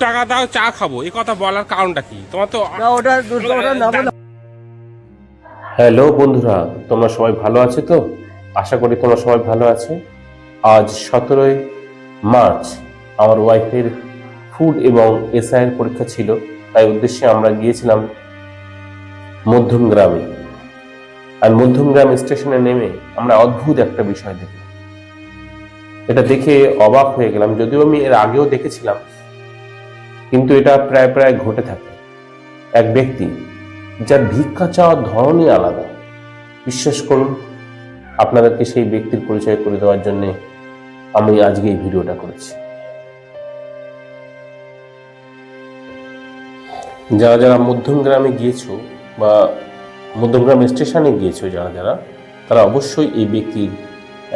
টাকা দাও চা খাবো, এই কথা বলার কারণটা কি? তোমার তো হ্যালো বন্ধুরা, তোমরা সবাই ভালো আছো তো? আশা করি তোমরা সবাই ভালো আছো। আজ 17 মার্চ আমার ওয়াইফের ফুড এবং এসআইয়ের পরীক্ষা ছিল, তাই উদ্দেশ্যে আমরা গিয়েছিলাম মধ্যমগ্রামে। আর মধ্যমগ্রাম স্টেশনে নেমে আমরা অদ্ভুত একটা বিষয় দেখলাম। এটা দেখে অবাক হয়ে গেলাম, যদিও আমি এর আগেও দেখেছিলাম, কিন্তু এটা প্রায় প্রায় ঘটে থাকে। এক ব্যক্তি যার ভিক্ষা চাওয়ার ধরনই আলাদা। বিশ্বাস করুন, আপনাদেরকে সেই ব্যক্তির পরিচয় করে দেওয়ার জন্য আমি আজকে এই ভিডিওটা করেছি। যারা যারা মধ্যমগ্রামে গিয়েছো বা মধ্যমগ্রাম স্টেশনে গিয়েছো, যারা যারা, তারা অবশ্যই এই ব্যক্তির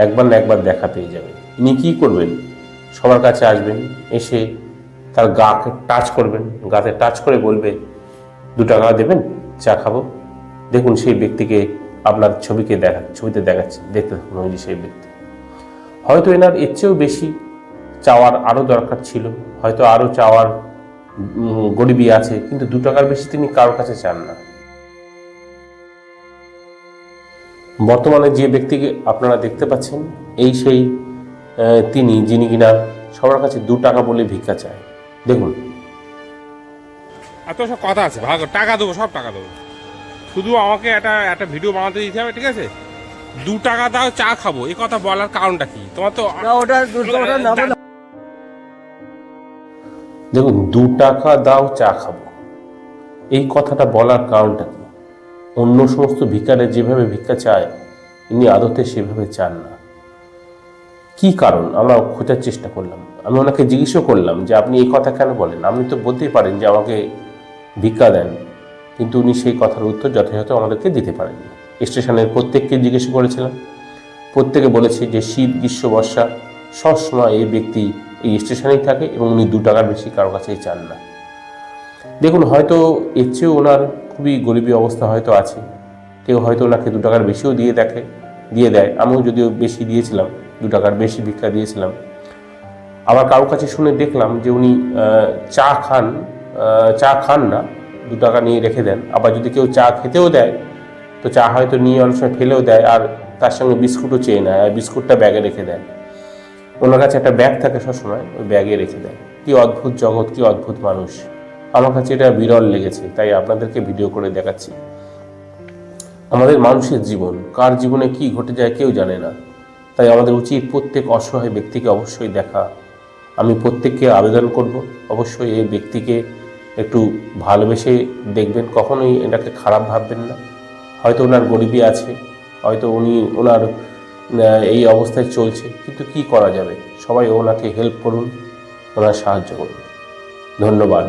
একবার না একবার দেখা পেয়ে যাবে। ইনি কি করবেন? সবার কাছে আসবেন, এসে তার গাকে টাচ করবেন, গাতে টাচ করে বলবে 2 টাকা দেবেন, চা খাবো। দেখুন সেই ব্যক্তিকে আপনার ছবিতে দেখাচ্ছে, দেখতে থাকুন। ওই যে সেই ব্যক্তি, হয়তো এনার এর চেয়েও বেশি চাওয়ার আরো দরকার ছিল, হয়তো আরো চাওয়ার গরিবী আছে, কিন্তু 2 টাকার বেশি তিনি কারোর কাছে চান না। বর্তমানে যে ব্যক্তিকে আপনারা দেখতে পাচ্ছেন, এই সেই তিনি, যিনি কিনা সবার কাছে 2 টাকা বলে ভিক্ষা চায়। দেখুন, এত সব কথা আছে, ভাগ টাকা দেবো, সব টাকা দেবো, শুধু আমাকে একটা ভিডিও বানাতে দিতে হবে, ঠিক আছে? 2 টাকা দাও চা খাবো, এই কথা বলার কারণটা কি? তোমার তো দেখুন, 2 টাকা দাও চা খাবো, এই কথাটা বলার কারণটা কি? অন্য সমস্ত ভিখারে যেভাবে ভিক্ষা চায়, ইনি আদতে সেভাবে চান না। কি কারণ আমরা খোঁজার চেষ্টা করলাম। আমি ওনাকে জিজ্ঞেসও করলাম যে আপনি এই কথা কেন বলেন, আপনি তো বলতেই পারেন যে আমাকে ভিক্ষা দেন, কিন্তু উনি সেই কথার উত্তর যথাযথ আমাদেরকে দিতে পারেননি। স্টেশনের প্রত্যেককে জিজ্ঞেস করেছিলাম, প্রত্যেকে বলেছে যে শীত, গ্রীষ্ম, বর্ষা সবসময় এই ব্যক্তি এই স্টেশনেই থাকে এবং উনি 2 টাকার বেশি কারোর কাছেই চান না। দেখুন, হয়তো এর চেয়েও ওনার খুবই গরিবী অবস্থা হয়তো আছে, কেউ হয়তো ওনাকে 2 টাকার বেশিও দিয়ে দেয়। আমিও যদিও বেশি দিয়েছিলাম, 2 টাকার বেশি ভিক্ষা দিয়েছিলাম। আবার কারোর কাছে শুনে দেখলাম যে উনি চা খান না, 2 টাকা নিয়ে রেখে দেন। আবার যদি কেউ চা খেতেও দেয়, তো চা হয়তো নিয়ে অনেক সময় ফেলেও দেয়, আর তার সঙ্গে বিস্কুটও চেয়ে নেয়, আর বিস্কুটটা ব্যাগে রেখে দেয়। ওনার কাছে একটা ব্যাগ থাকে সবসময়, ওই ব্যাগে রেখে দেয়। কি অদ্ভুত জগৎ, কি অদ্ভুত মানুষ! আমার কাছে এটা বিরল লেগেছে, তাই আপনাদেরকে ভিডিও করে দেখাচ্ছি। আমাদের মানুষের জীবন, কার জীবনে কি ঘটে যায় কেউ জানে না, তাই আমাদের উচিত প্রত্যেক অসহায় ব্যক্তিকে অবশ্যই দেখা। আমি প্রত্যেককে আবেদন করব, অবশ্যই এই ব্যক্তিকে একটু ভালোবেসে দেখবেন, কখনোই এটাকে খারাপ ভাববেন না। হয়তো ওনার গরিবী আছে, হয়তো ওনার এই অবস্থায় চলছে, কিন্তু কি করা যাবে? সবাই ওনাকে হেল্প করুন, ওনার সাহায্য করুন। ধন্যবাদ।